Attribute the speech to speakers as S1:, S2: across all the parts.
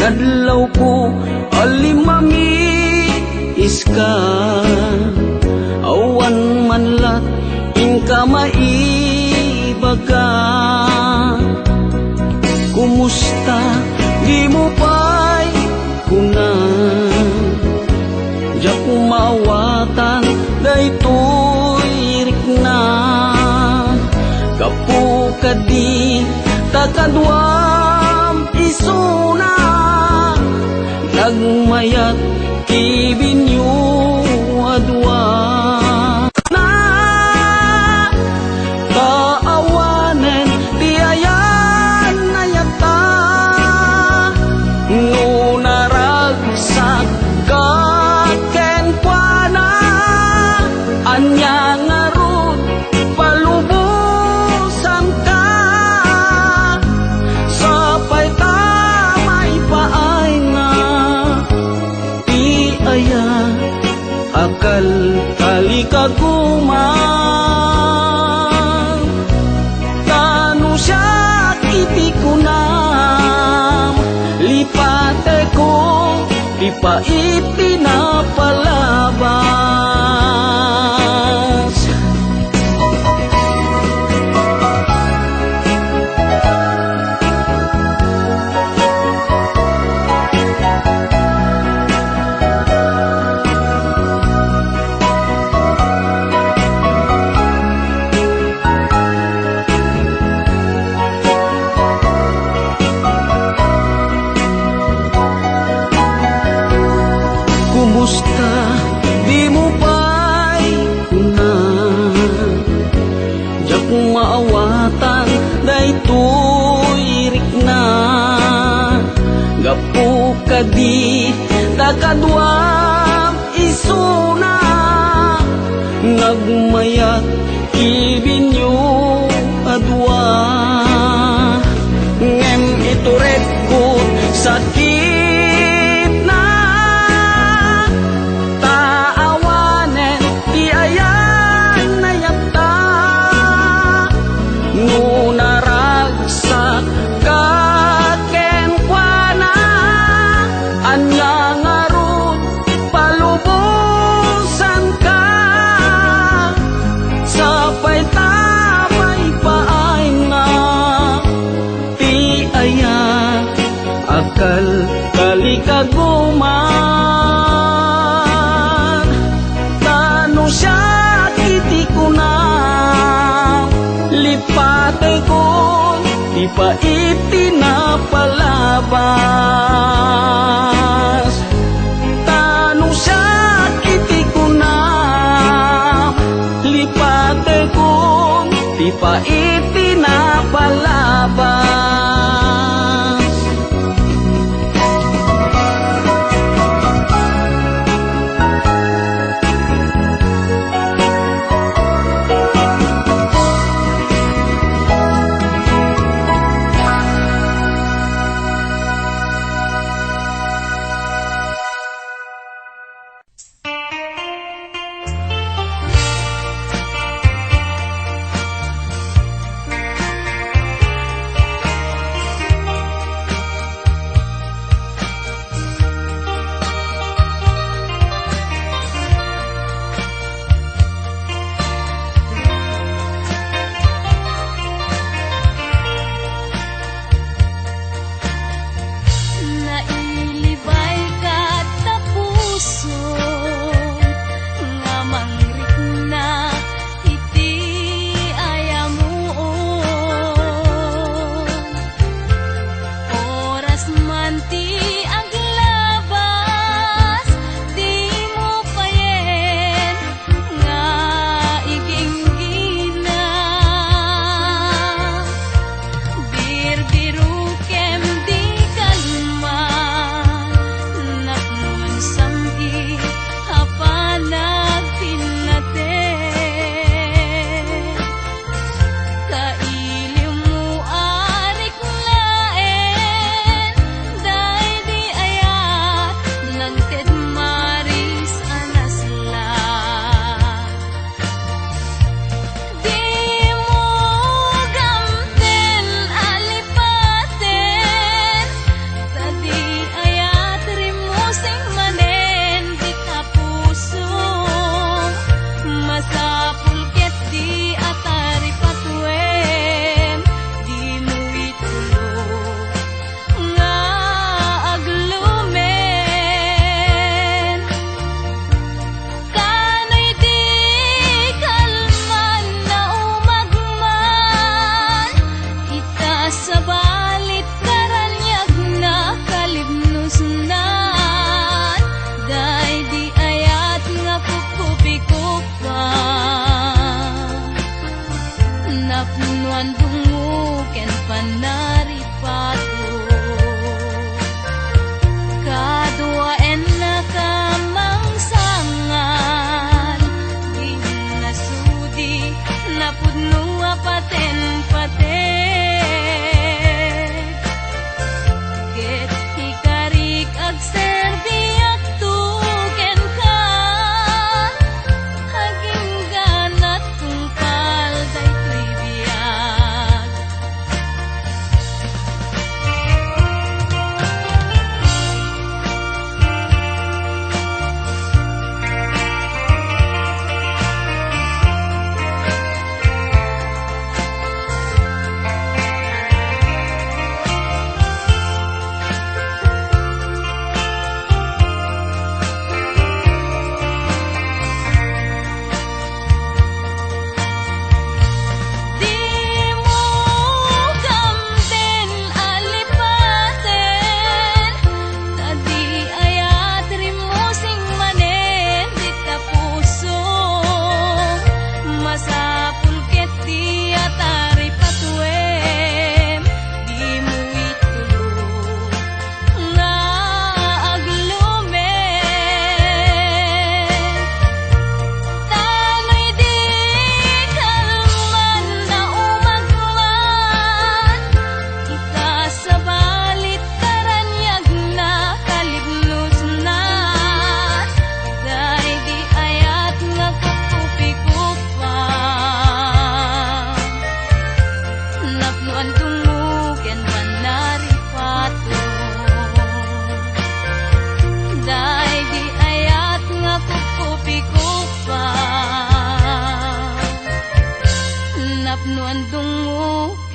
S1: Nadlaw ko alimami iska, awan man lat inka maibaga. Kumusta di mo pa'y kuna, diya kumawatan daytoy rikna. Kapu kadi takadwam isuna, nagmayat ibinyo adwa. Na kaawanen di ayan nayata, no naragsak kaken kuana. Anya ngarut palubusan ka, sapay tamay paay nga di aya akal kalikagumang. Tanu siya kiti kunam, lipate ko di pa itinapalabas. Kumusta di mo pa'y kuna, diya kung maawatan daytoy rikna. Gapu kadi takadwam isuna, nagmayat ibinyo adwa. Ngem ituret ko sakit na, taawanen di ayan nayata. No naragsak kaken kuana, anya ngarut palubusan ka, sapay tamay paay nga di aya akal kalikaguman. Tanu siya kiti kunam, lipate ko di pa itinapalabas. Tanu siya kiti kunam, lipate ko di pa itinapalabas.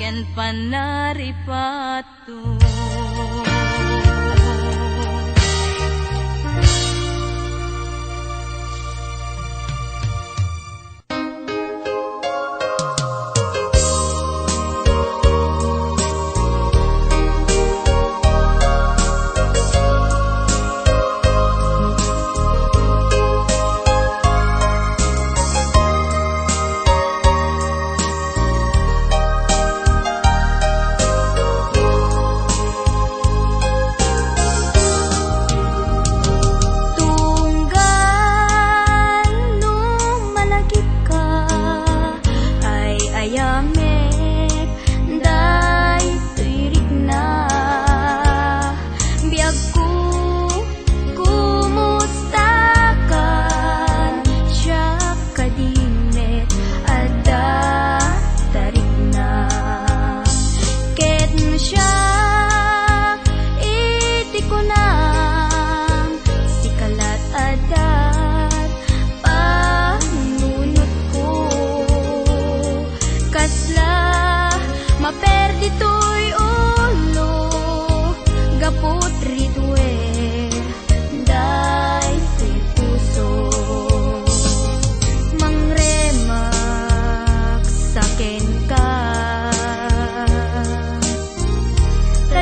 S2: ken panaripatu.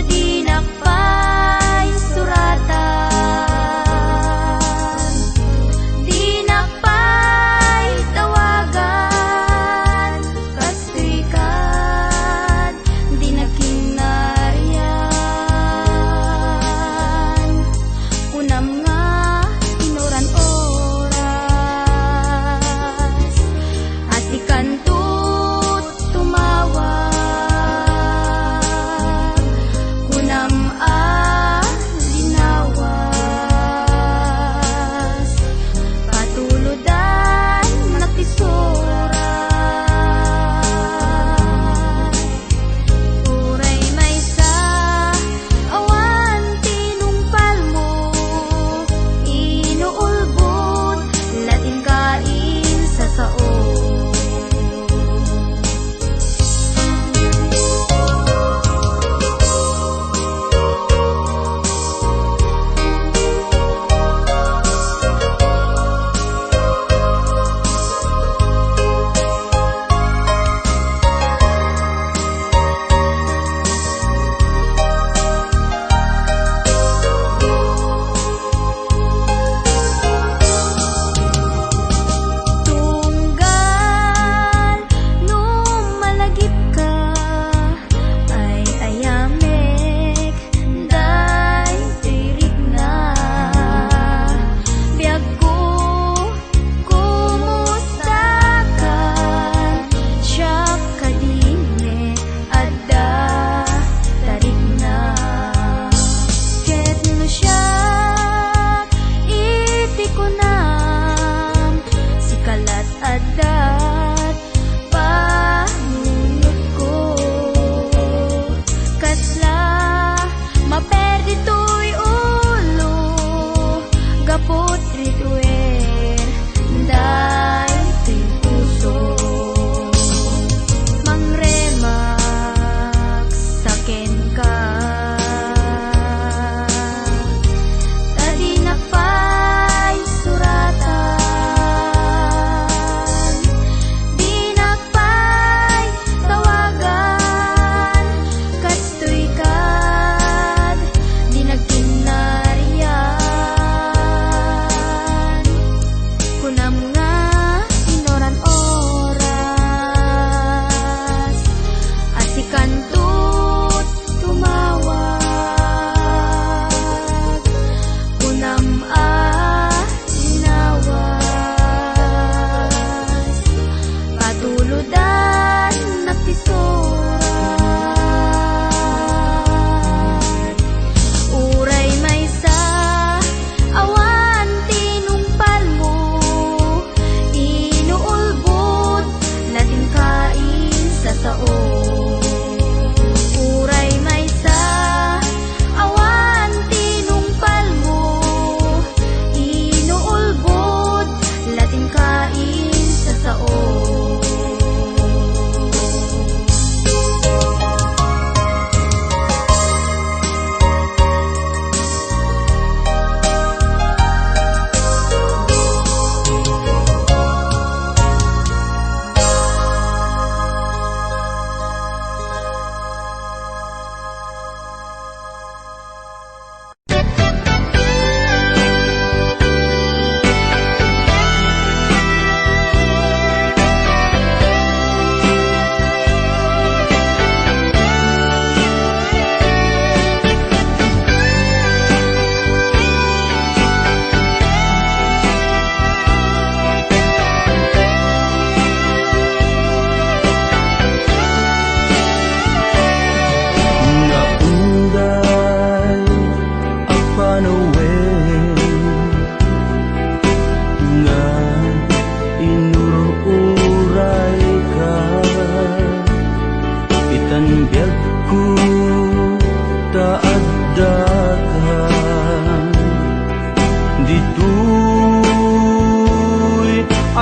S3: Di nakpay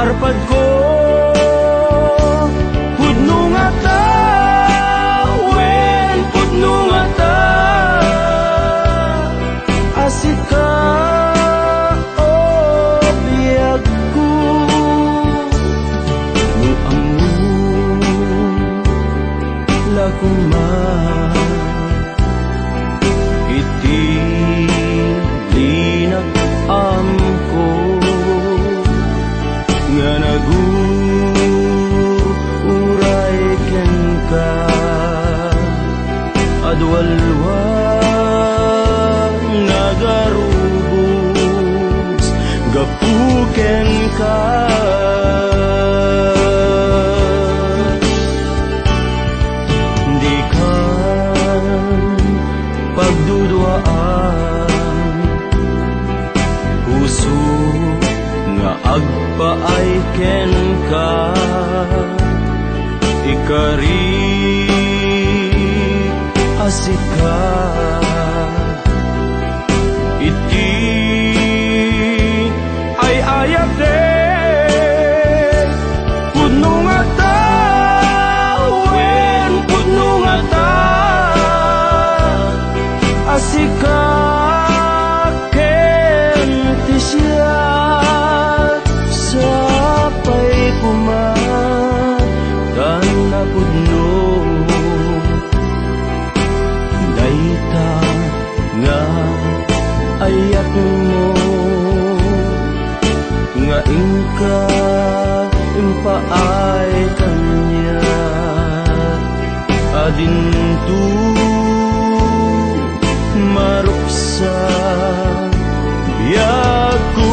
S1: arpad ko pudno nga ta, wen pudno nga ta, asik ka o biyag ko no among lakuman iti linag-am ko nga naguuray ken ka adwalwang nagarubos gapuken ka di kan pagdudwaan puso nga agpaay ken ka ikari asika iti ay ayat de pudno nga ta, wen pudno nga ta, asika ken ti siya sapay kumadan na pudno dayta nga ayat mo nga ingka impaay kanya adintu maruksa biyag ko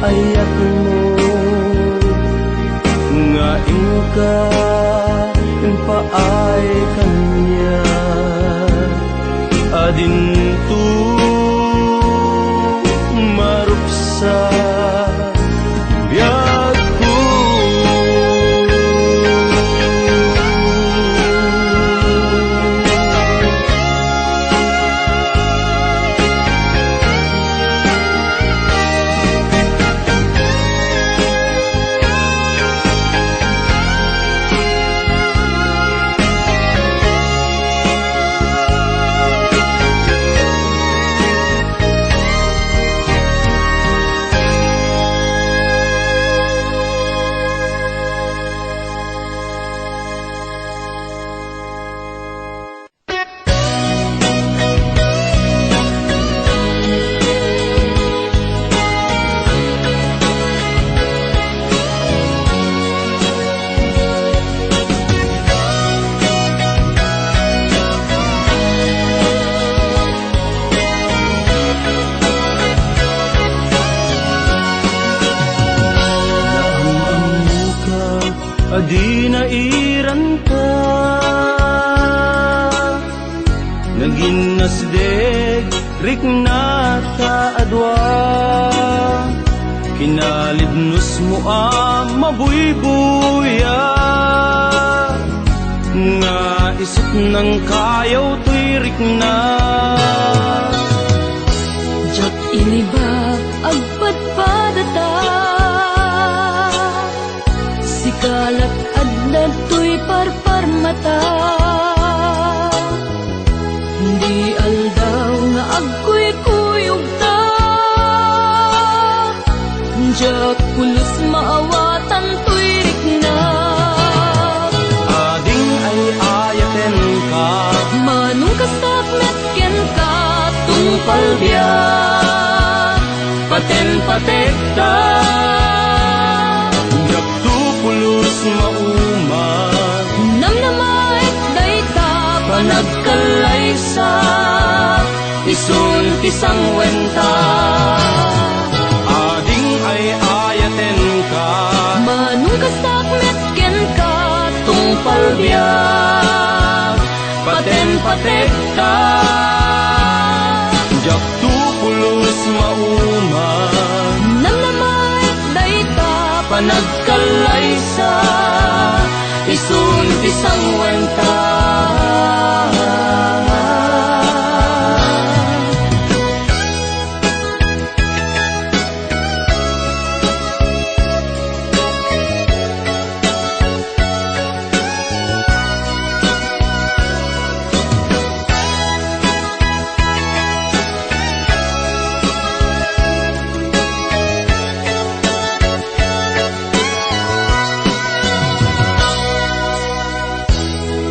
S1: ayat mo nga ingka impaay kanya adintu maruksa biyag ko di nairan ka naging nasdeg rik na taadwa kinalibnos mo mabuybuya nga isip ng kayaw to'y rik na
S2: jak ini ba agpadpadata sikalat adlad to'y parparmata palbiyak, paten-patekta.
S1: Yaktu pulos mauma,
S2: Namnamait dayta,
S1: panagkalaysa,
S2: isun tisang wenta.
S1: ading ay ayaten ka,
S2: Manung kasak metken ka,
S1: tungpal biyak, paten-patekta. Yaktu pulos mauma,
S2: namnamait dayta,
S1: panagkalaysa,
S2: isun tisang wenta.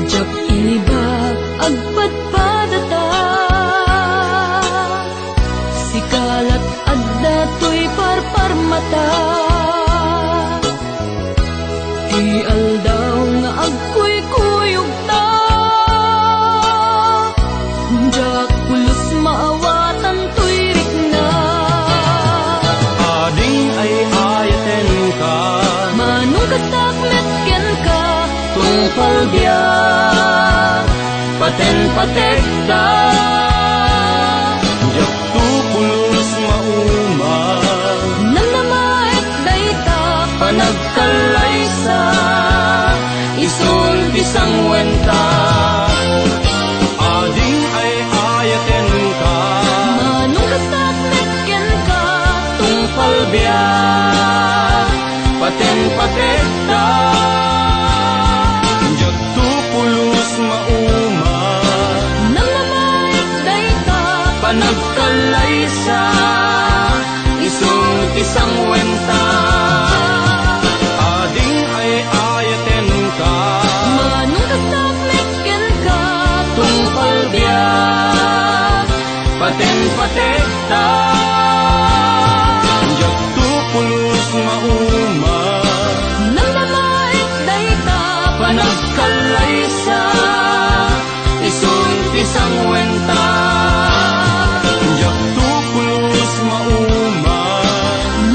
S2: Jak iniba agpadpadata, sikalat adda to'y parparmata. Di aldaw nga agkuy-kuyog ta, jak pulos maawatan to'y rikna.
S1: ading ay ayaten ka,
S2: Manung kasak metken ka,
S1: tungpal biyak, paten-patekta. Yaktu pulos mauma,
S2: namnamait dayta,
S1: panagkalaysa,
S2: isun
S1: tisang wenta. Ading ay ayaten ka,
S2: manung kasak metken ka,
S1: tungpal biyak, paten-patekta. Yaktu pulos mauma,
S2: namnamait dayta,
S1: panagkalaysa,
S2: isun
S1: tisang wenta. Ading ay ayaten ka,
S2: manung kasak metken ka,
S1: tungpal biyak, paten-patekta. Yaktu pulos mauma,
S2: namnamait dayta,
S1: panagkalaysa, isun tisang wenta. Yaktu pulos mauma,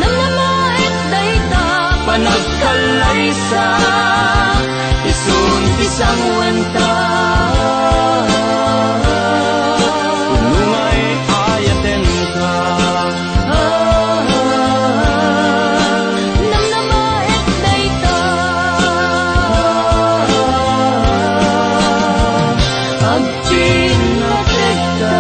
S2: namnamait dayta,
S1: panagkalaysa, isun tisang wenta. Punungay ayaten ka,
S2: namnamait dayta, agpinatekta.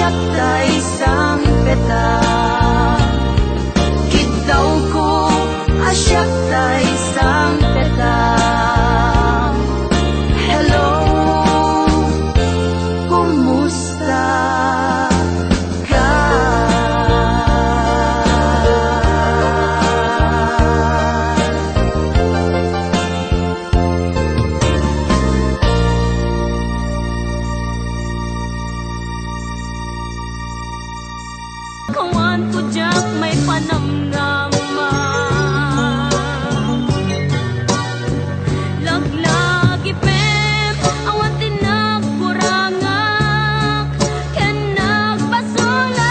S2: asyak ta isang peta. Kitaw ko asyak ta isang peta. Hello, kumusta ka? Kawan ko jak may panamnama. Laglagi pem awan tinagkurangak ken nagpasulat.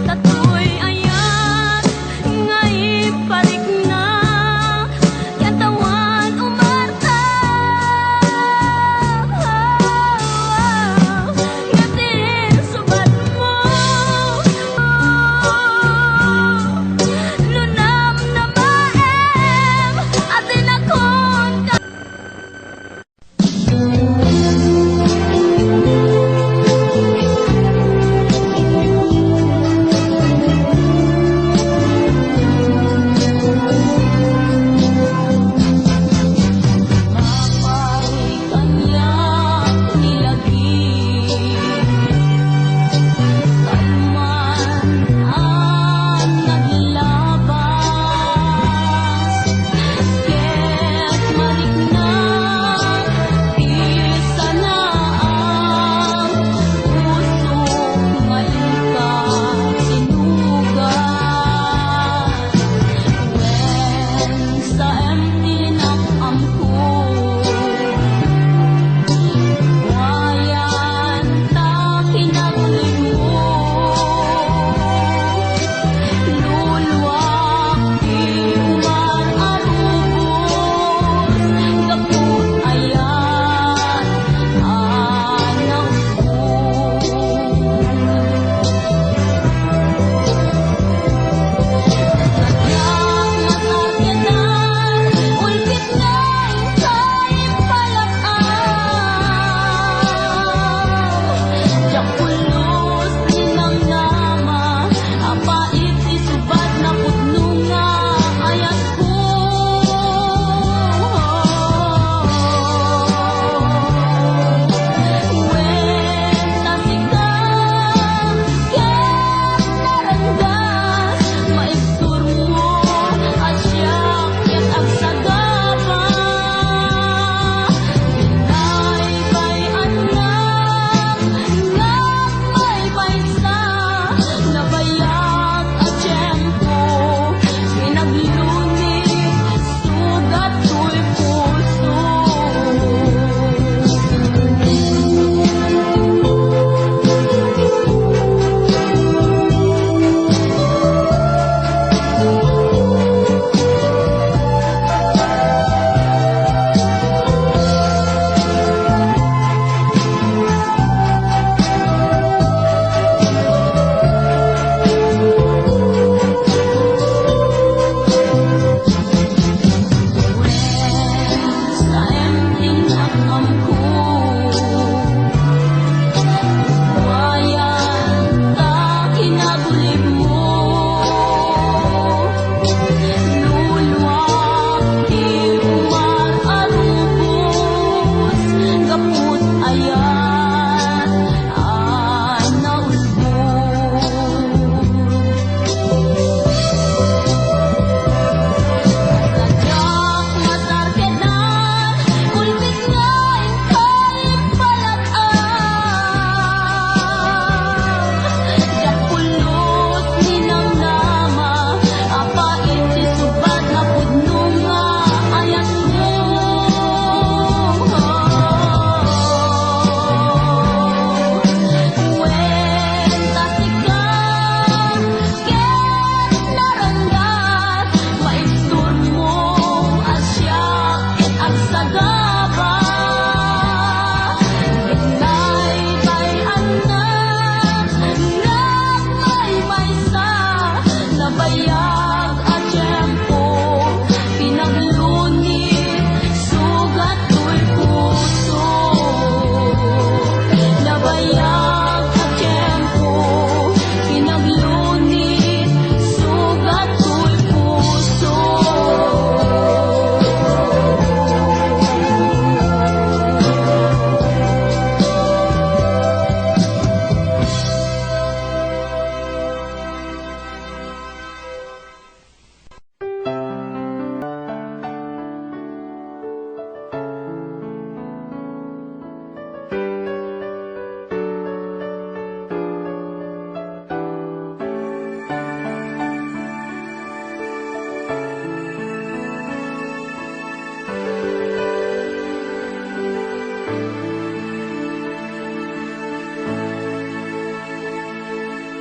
S2: Tatoy ayat nga iparigna yatawan umarta. Ngatin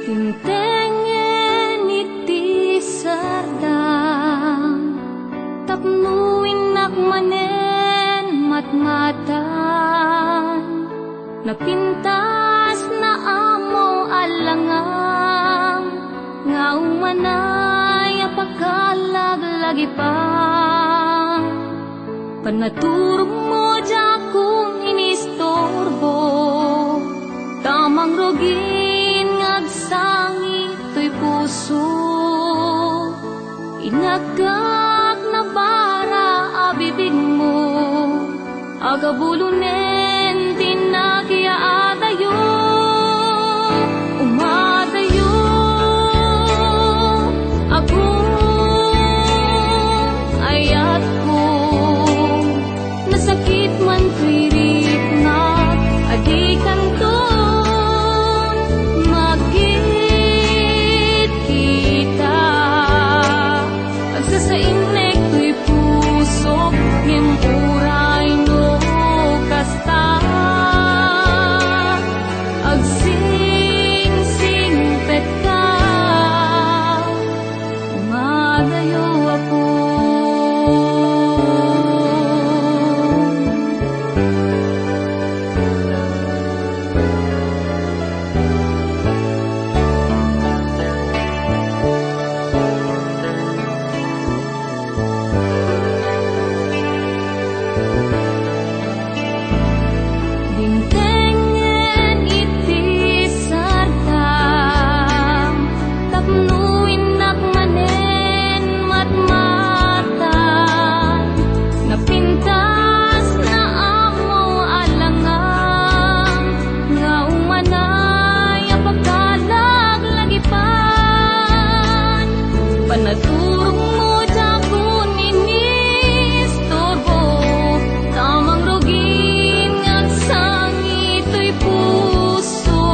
S2: Tintengen iti sardang tapnuin nakmanen matmatan napintas na amo alangang nga umanay apagkalaglagi pa panaturo mo dya kung inistorbo tamang rogin ngagsangi to'y puso inagkak na bara abibig mo agabulunen tinagya adayo umadayo ako ayat ko nasakit man tuwirik na adikan to magkit kita agsasainek to'y puso ngem uray no kasta agsing-sing pet ka umadayo ako Dintengen iti sardang tapnuin nakmanen matmatan napintas na amo alangang nga umanay apagkalaglagipan panaturong mo dya kung inistorbo tamang rogin ngagsangi to'y puso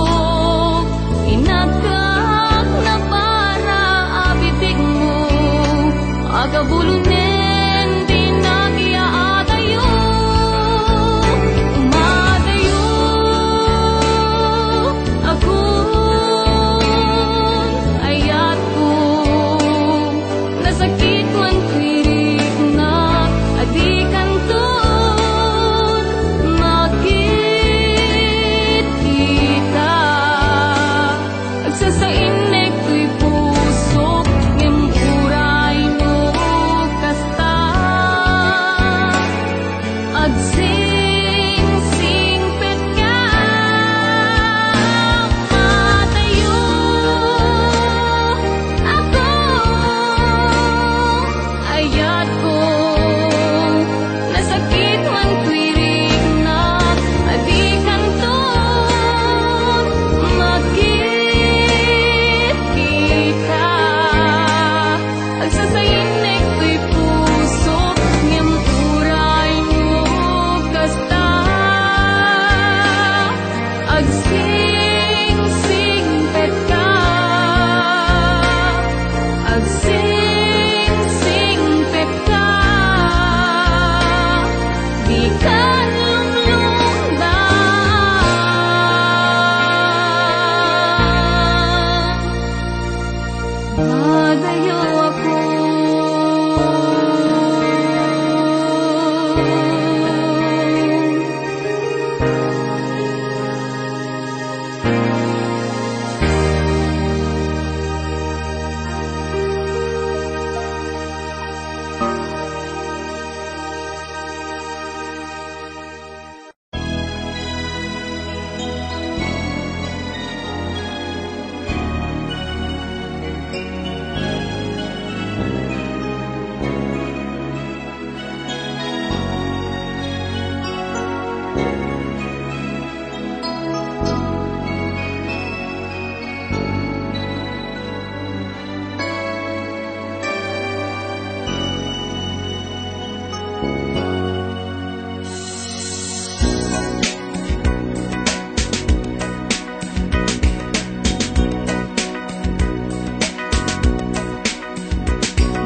S2: inagkak na para abibig mo agabulunen tinagya adayo umadayo ako ayat ko nasakit man tuwirik na adikan to magkit kita agsasainek to'y puso ngem uray no kasta agsing-sing pet ka matayo ako ayat ko nasakit man tuwirik na adikan to magkit kita agsasainek to'y puso ngem uray no kasta agsing-sing pet ka agsing-sing pet ka di ka lumlungdan madayo ako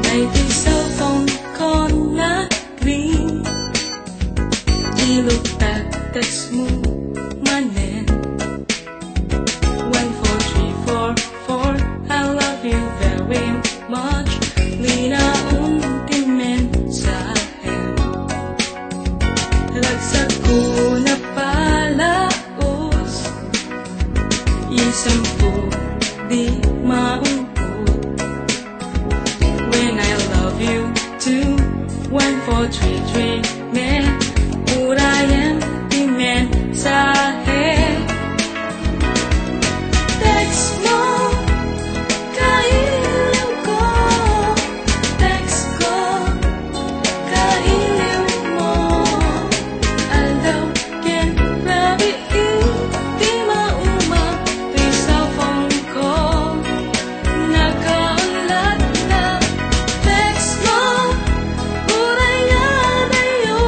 S3: May the cell phone call not ring. You look back, text mo manen. 1 4 3 4 Sampu di mauput. When I love you, 2, 1, 4, 3, 3, man. Urayan di mensahe. Text mo, kailiw ko. Text ko, kailiw mo. Although can't love you, di mauma. Di cellphone ko, nakaulat na. Text mo, urayan ayo.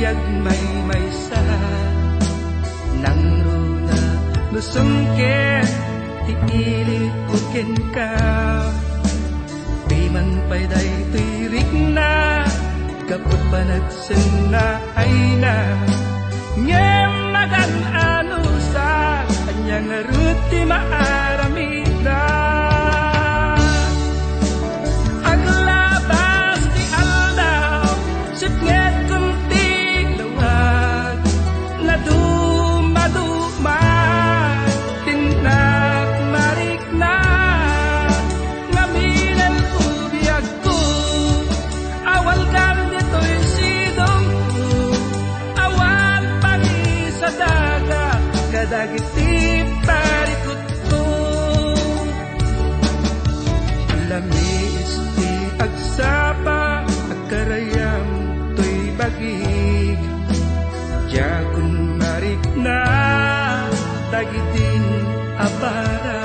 S4: biyag may sa nang runa busungket ti ilit uken ka piman payday tirik na kapag panagsen na ay na ngem magan anusa anyang ruti maaramida aglabas ti aldaw sipnget kunting lawag na dumaduma tinak marik na ngaminan ubiyag ko awal kan dito'y sidong ko awan pagi sa daga kadagiti parikot ko lamis ti agsapa agkarayam to'y bagig jagun marik na dagitin apara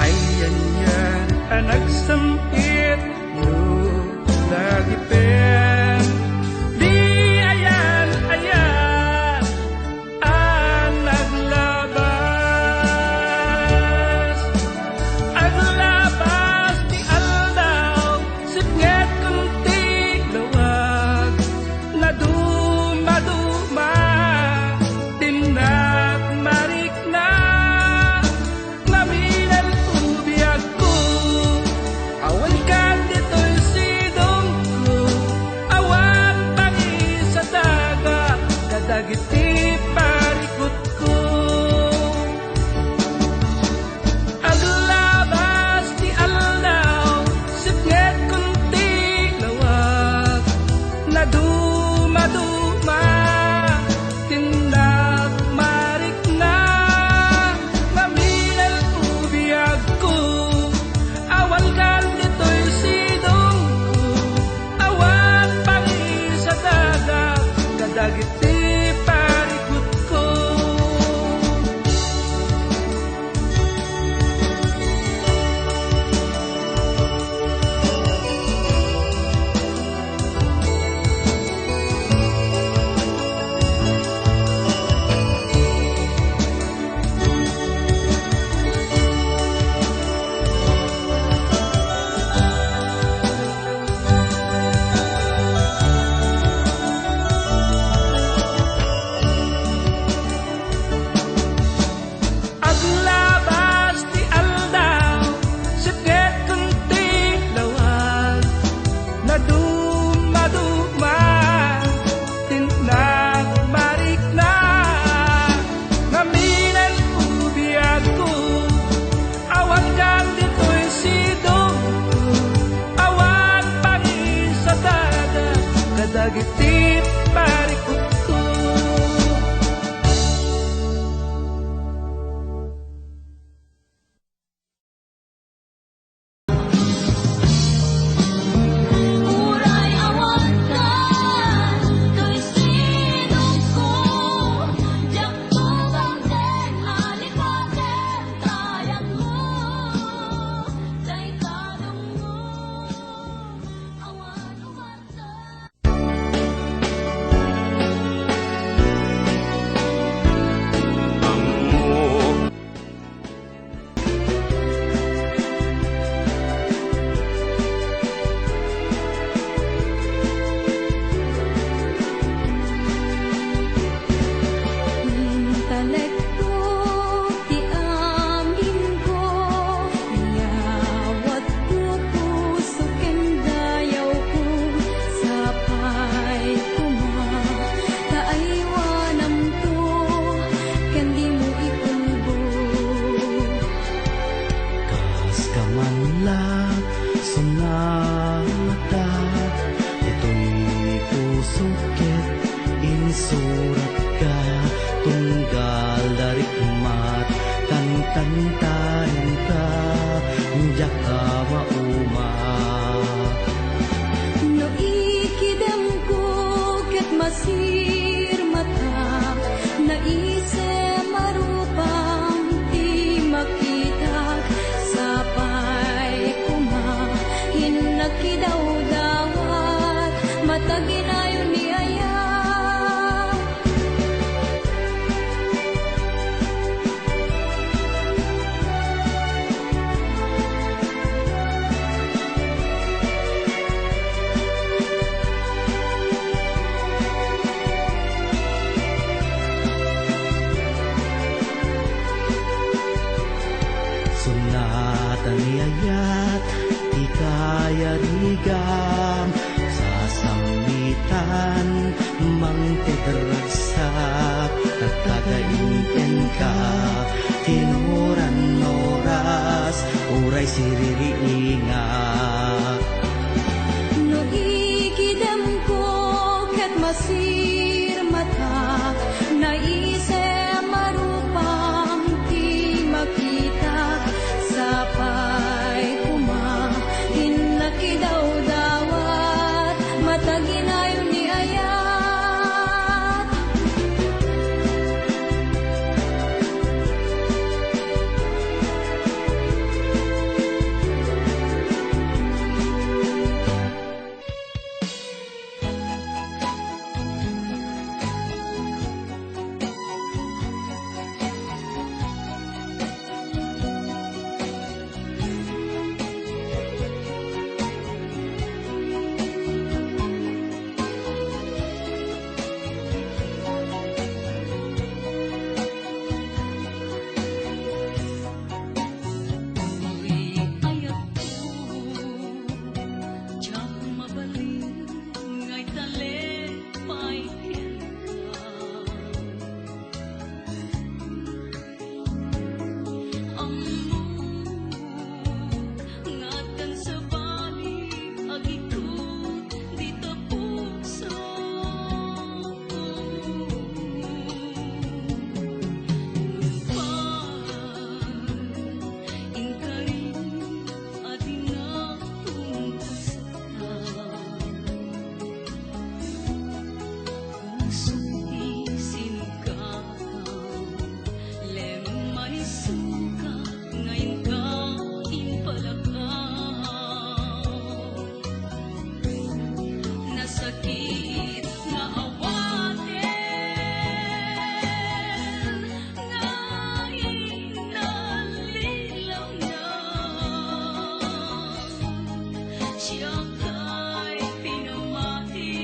S4: ayan yan anak sempit no dagipen di ayan ayan anak labas aglabas di aldaw sipnget kunting lawag na dumaduma tinak marik na ngaminan ubiyag ko awan kan dito'y sidong ko awan pangi sa daga kadagiti parikot ko aglabas ti aldaw sipnget kunting lawag na dumaduma tindak marik na ngaminan ubiyag ko awan kan dito'y sidong ko awan pangi sa daga kadagiti parikot ko aglabas ti aldaw sipnget kunting lawag na dumaduma tinak marik na ngaminan ubiyag ko awan kan dito'y sidong ko awan pangi sa daga kadagiti parikot ko
S2: Uray awan ka, to'y sidong ko. Diyak tubang din, halikatin, tayang mo. Say kadong mo, awan umasa. Intelekto ti amin ko, iyawat ko puso ken dayaw ko, sapay kuma, kaaywanam to, ken di mo ikulbo.
S1: Kas ka man lang sumata ito'y puso ket insurat ka tunggal dari mat tantantahin ka njak ka mauma
S2: No ikidam ko ket masir mata, naise marupang ti makita, sapay kuma, hinnakidaw dawat, mataginayon ni aya.
S1: mang tidragsak at tagainten ka tinuran oras uray siririinga
S2: No ikidam ko ket masir mata naise marupang ti makita sapay kuma inakidaw dawat mataginayo ni ayat sakit nga awaten nga inalilaw na siya kay pinamahim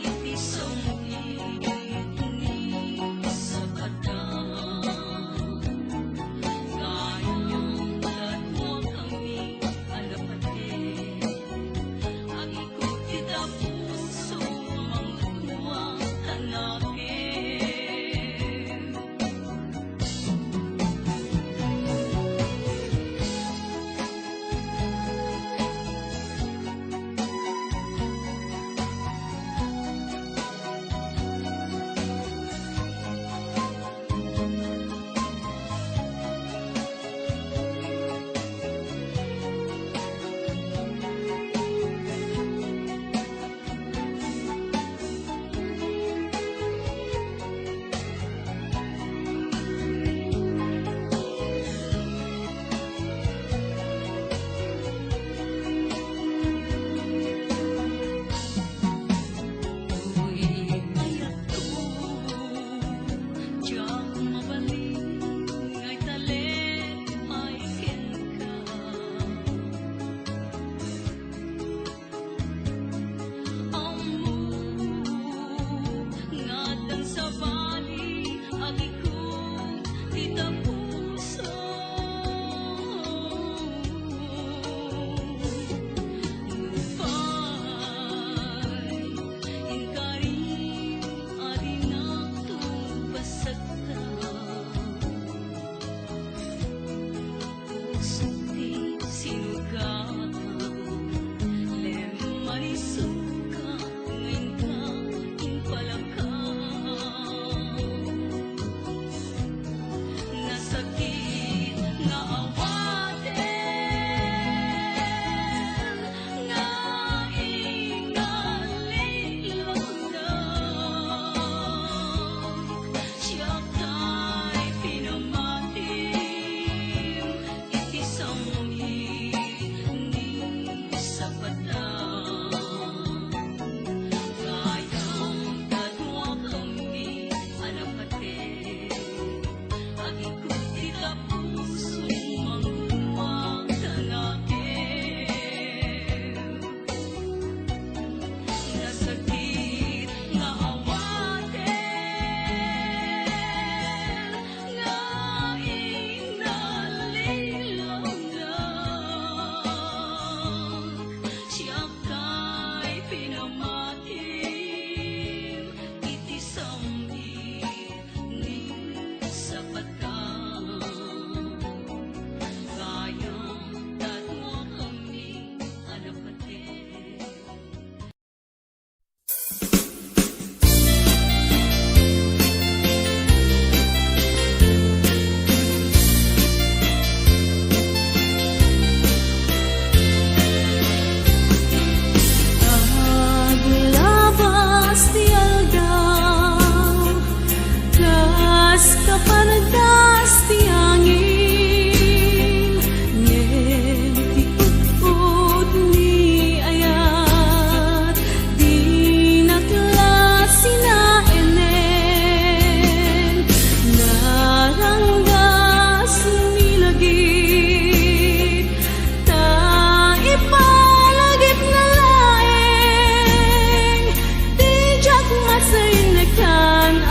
S2: iti so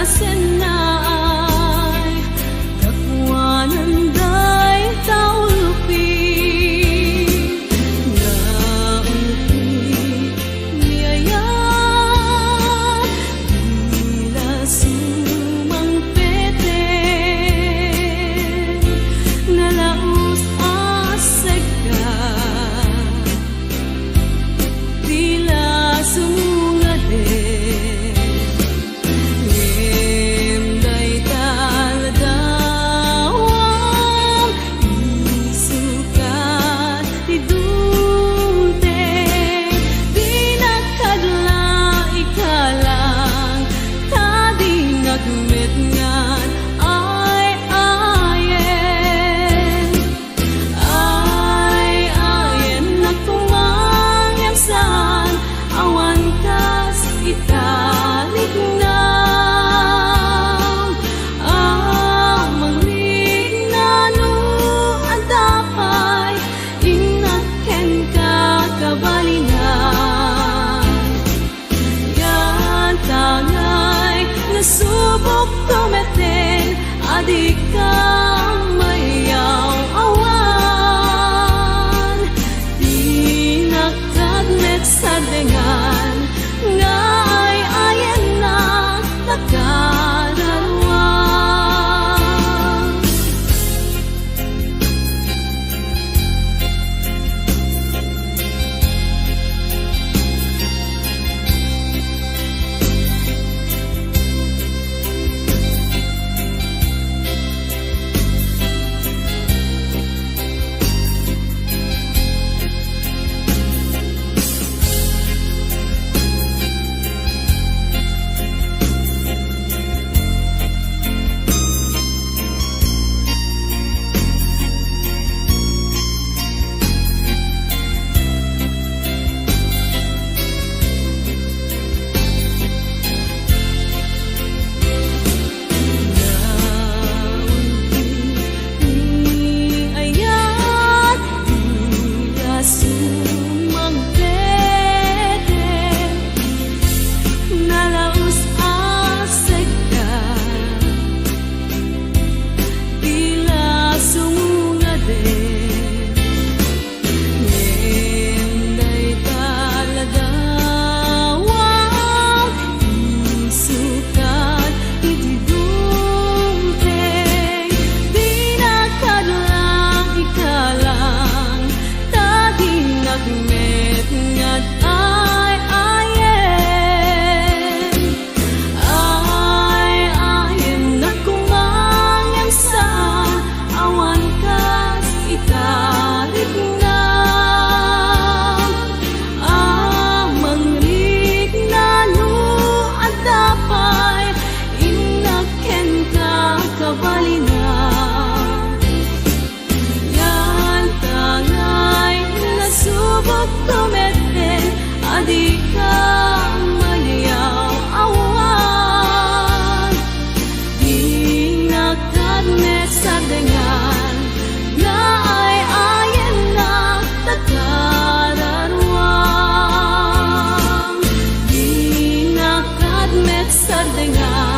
S3: asen na ay dakwanan day taulupi na umpi niyaya tila sumang pete nalaus asega tila sumungade subok tumeten adik kang mayaw awan pinagkadnet sa dengan nga ay ayan na nagkadarwan. Adik kang mayaw awan pinagkadnet sa dengan na ay ayan na nagkadarwan pinagkadnet sa dengan